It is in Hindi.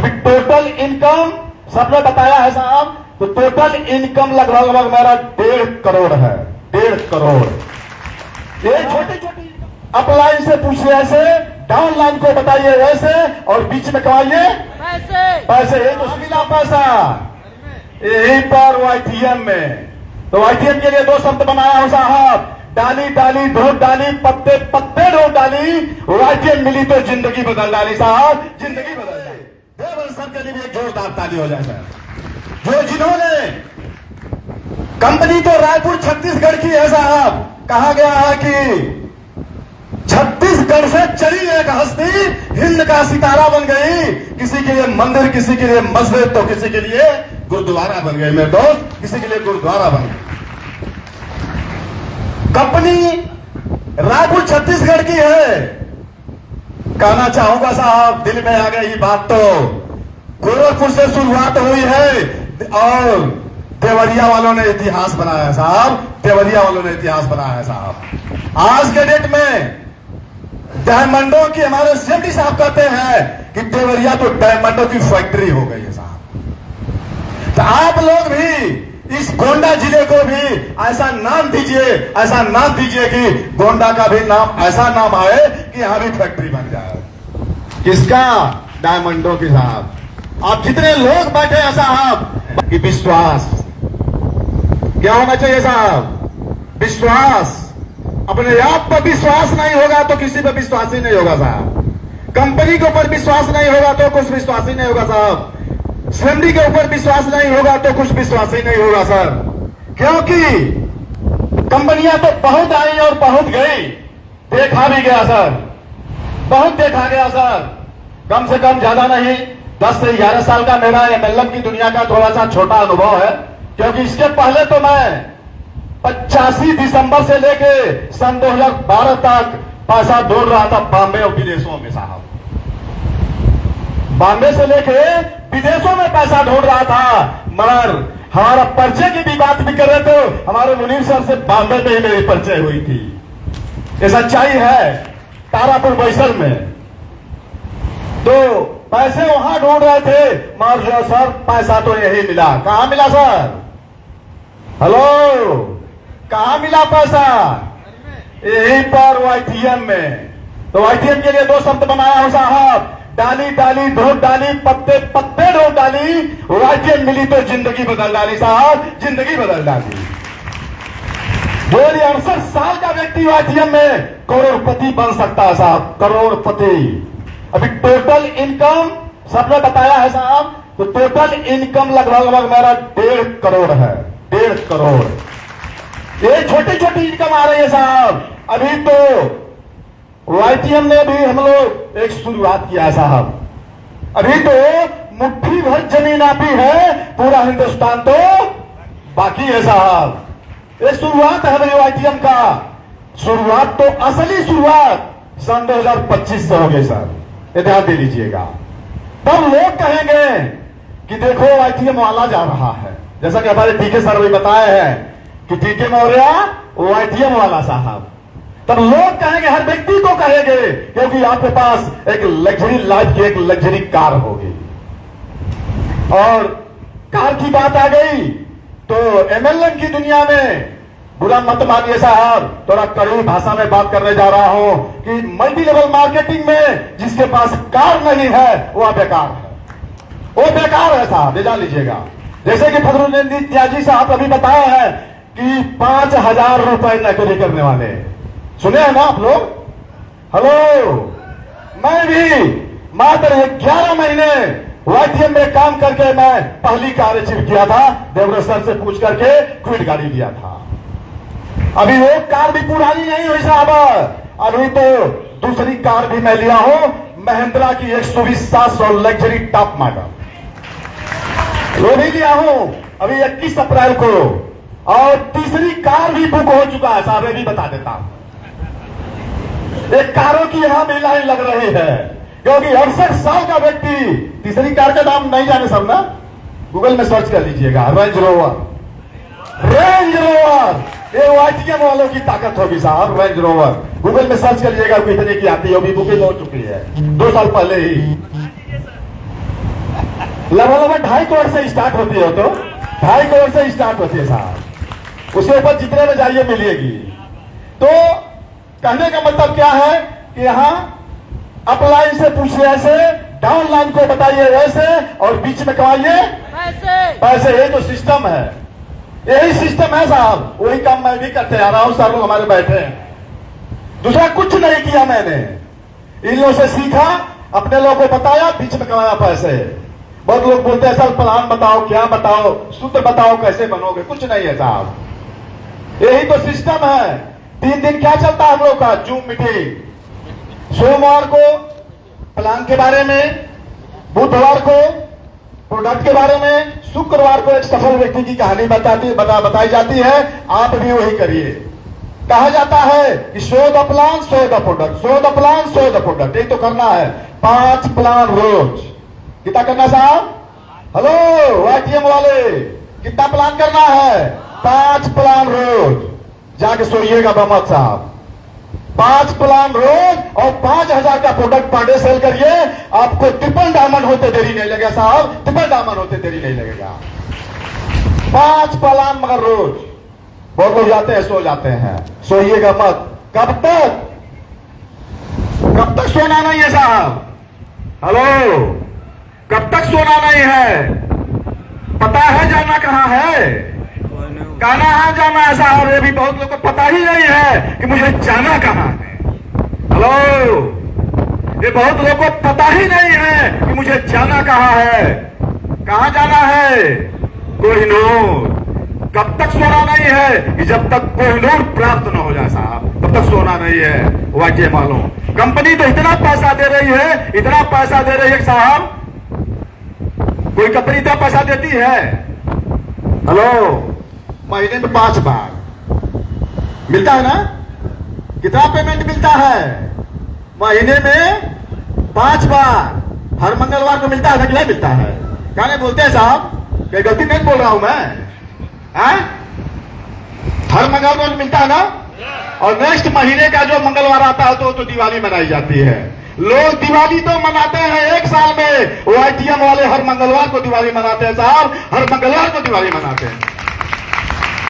अभी टोटल इनकम सबने बताया है साहब, तो टोटल इनकम लगभग मेरा 1.5 करोड़ है। 1.5 करोड़। ये छोटी छोटी अपलाइन से पूछिए ऐसे, डाउन लाइन को बताइए वैसे, और बीच में कमाइए पैसे। ये तो मिला पैसा यही पर वाईटीएम में। तो वाईटीएम के लिए 2 शब्द बनाया हूं साहब, डाली डाली ढोट डाली, पत्ते पत्ते ढोट डाली, वाईटीएम मिली तो जिंदगी बदल डाली साहब, जिंदगी बदल डाली। देवर सर के लिए भी एक जोरदार ताली हो जाए सर। जो जिन्होंने कंपनी तो रायपुर छत्तीसगढ़ की है साहब, कहा गया है कि छत्तीसगढ़ से चली एक हस्ती हिंद का सितारा बन गई। किसी के लिए मंदिर, किसी के लिए मस्जिद, तो किसी के लिए गुरुद्वारा बन गई मेरे दोस्त, किसी के लिए गुरुद्वारा बन गई। कंपनी रायपुर छत्तीसगढ़ की है। कहना चाहूंगा साहब, दिल में आ गई बात। तो गोरखपुर से शुरुआत हुई है और देवरिया वालों ने इतिहास बनाया है साहब, देवरिया वालों ने इतिहास बनाया है साहब। आज के डेट में डायमंडों की, हमारे सेफ्टी साहब कहते हैं कि देवरिया तो डायमंडों की फैक्ट्री हो गई है साहब। तो आप लोग भी इस गोंडा जिले को भी ऐसा नाम दीजिए, ऐसा नाम दीजिए कि गोंडा का भी नाम ऐसा नाम आए कि यहां भी फैक्ट्री बन जाए। किसका? डायमंडों की साहब। आप जितने लोग बैठे हैं साहब, कि विश्वास क्या होना चाहिए साहब? विश्वास। अपने आप पर विश्वास नहीं होगा तो किसी पर विश्वास ही नहीं होगा साहब। कंपनी के ऊपर विश्वास नहीं होगा तो कुछ विश्वास ही नहीं होगा साहब। सीएमडी के ऊपर विश्वास नहीं होगा तो कुछ विश्वास ही नहीं होगा सर। क्योंकि कंपनियां तो बहुत आई और बहुत गई, देखा भी गया सर, बहुत देखा गया सर। कम से कम ज्यादा नहीं, 10 से 11 साल का मेरा एमएलएम की दुनिया का थोड़ा सा छोटा अनुभव है। क्योंकि इसके पहले तो मैं 85 दिसंबर से लेके सन 2012 तक पैसा ढूंढ रहा था बॉम्बे और विदेशों में साहब। बॉम्बे से लेके विदेशों में पैसा ढूंढ रहा था। मगर हमारा परिचय की भी बात भी कर रहे थे, हमारे मुनीर सर से बॉम्बे में ही मेरी परिचय हुई थी। ये सच्चाई है। तारापुर बैसल में तो पैसे वहां ढूंढ रहे थे, मगर जो सर पैसा तो यही मिला। कहां मिला सर? हेलो, कहां मिला पैसा? यही पर वाईटीएम में। तो वाईटीएम के लिए 2 शब्द बनाया हूं साहब, डाली डाली ढोट डाली, पत्ते पत्ते ढोट डाली, वाईटीएम मिली तो जिंदगी बदल डाली साहब, जिंदगी बदल डाली। 68 साल का व्यक्ति वाईटीएम में करोड़पति बन सकता है साहब, करोड़पति। अभी टोटल इनकम सबने बताया है साहब, तो टोटल इनकम लगभग मेरा 1.5 करोड़ है। 1.5 करोड़। ये छोटी छोटी इनकम आ रही है साहब। अभी तो वाईटीएम ने भी हम लोग एक शुरुआत किया है साहब। अभी तो मुट्ठी भर जमीन आपी है, पूरा हिंदुस्तान तो बाकी है साहब। ये शुरुआत है भाई वाईटीएम का। शुरुआत तो असली शुरुआत सन 2025 से हो गई सर, ये ध्यान दे लीजिएगा। तब लोग कहेंगे कि देखो वाईटीएम वाला जा रहा है, जैसा कि हमारे टीके सर भी बताए हैं कि टीके मौर्य वाईटीएम वाला साहब। तब लोग कहेंगे, हर व्यक्ति को कहेंगे, क्योंकि आपके पास एक लग्जरी लाइफ की एक लग्जरी कार होगी। और कार की बात आ गई तो एमएलएम की दुनिया में बुरा मत मानिए साहब, थोड़ा कड़वी भाषा में बात करने जा रहा हूं कि मल्टी लेवल मार्केटिंग में जिसके पास कार नहीं है वह बेकार है, वो बेकार है साहब, ये जान लीजिएगा। जैसे कि फजरुद्दीन त्यागी साहब अभी बताया है कि 5,000 रुपए नौकरी करने वाले, सुने हैं ना आप लोग? हेलो, मैं भी मात्र 11 महीने वाईटीएम में काम करके मैं पहली कार अचीव किया था। देवराज सर से पूछ करके क्विड गाड़ी लिया था। अभी वो कार भी पुरानी नहीं हुई साहब, अभी तो दूसरी कार भी मैं लिया हूं, महिंद्रा की 120 लग्जरी टॉप मॉडल, वो भी लिया हूं अभी 21 अप्रैल को। और तीसरी कार भी बुक हो चुका है साहब, ये भी बता देता हूं। एक कारों की यहां भी लाइन लग रही है, क्योंकि 68 साल का व्यक्ति, तीसरी कार का नाम नहीं जाने सब ना, गूगल में सर्च कर लीजिएगा, रेंज रोवर। रेंज रोवर, ये वाईटीएम वालों की ताकत होगी साहब, रेंज रोवर। गूगल में सर्च करिएगा, कितने की आती है, अभी बुकिंग हो चुकी है 2 साल पहले ही। लगभग 2.5 करोड़ से स्टार्ट होती है, तो 2.5 करोड़ से स्टार्ट होती है साहब। उसके ऊपर जितने में जाइए मिलेगी। तो कहने का मतलब क्या है कि यहाँ अपलाइन से पूछिए ऐसे, डाउन लाइन को बताइए ऐसे, और बीच में कमाइए पैसे। ये जो सिस्टम है, यही सिस्टम है साहब। वही काम मैं भी करते आ रहा हूं, सारे लोग हमारे बैठे हैं। दूसरा कुछ नहीं किया मैंने, इन लोगों से सीखा, अपने लोगों को बताया, बीच में कमाया पैसे। बहुत लोग बोलते हैं सर प्लान बताओ, क्या बताओ, सूत्र बताओ, कैसे बनोगे। कुछ नहीं है साहब, यही तो सिस्टम है। 3 दिन क्या चलता है हम लोग का? Zoom meeting. सोमवार को प्लान के बारे में, बुधवार को प्रोडक्ट के बारे में, शुक्रवार को एक सफल व्यक्ति की कहानी बताई जाती है। आप भी वही करिए। कहा जाता है कि show the plan, show the product, show the plan, show the product. ये तो करना है 5 प्लान रोज। कितना करना साहब? हेलो वाईटीएम वाले, कितना प्लान करना है? 5 प्लान रोज। जाके सोइएगा बमत साहब। 5 प्लान रोज और 5,000 का प्रोडक्ट पर डे सेल करिए। आपको ट्रिपल डायमंड होते देरी नहीं लगेगा साहब, ट्रिपल डायमंड होते देरी नहीं लगेगा। 5 प्लान मगर रोज। बहुत लोग जाते हैं सो जाते हैं, सोइएगा मत। कब तक? कब तक सोना नहीं है साहब? हेलो, कब तक सोना नहीं है? पता है जाना कहां है? कहां जाना है साहब? ये भी बहुत लोगों को पता ही नहीं है कि मुझे जाना कहां है। हेलो, ये बहुत लोगों को पता ही नहीं है कि मुझे जाना कहां है। कहां जाना है? कोहिनूर। कब तक सोना नहीं है? कि जब तक कोहिनूर प्राप्त न हो जाए साहब, तब तक सोना नहीं है। वाइटिए मालूम, कंपनी तो इतना पैसा दे रही है, इतना पैसा दे रही है साहब। कोई कंपनी इतना पैसा देती है? हेलो, महीने में 5 बार मिलता है ना? कितना पेमेंट मिलता है? महीने में 5 बार। हर मंगलवार को मिलता है ना कि नहीं मिलता है? क्या नहीं बोलते हैं साहब? क्या गलती नहीं बोल रहा हूं मैं? हर मंगलवार को मिलता है ना? और नेक्स्ट महीने का जो मंगलवार आता है तो दिवाली मनाई जाती है। लोग दिवाली तो मनाते हैं 1 साल में, वाईटीएम वाले हर मंगलवार को दिवाली मनाते हैं साहब, हर मंगलवार को दिवाली मनाते हैं।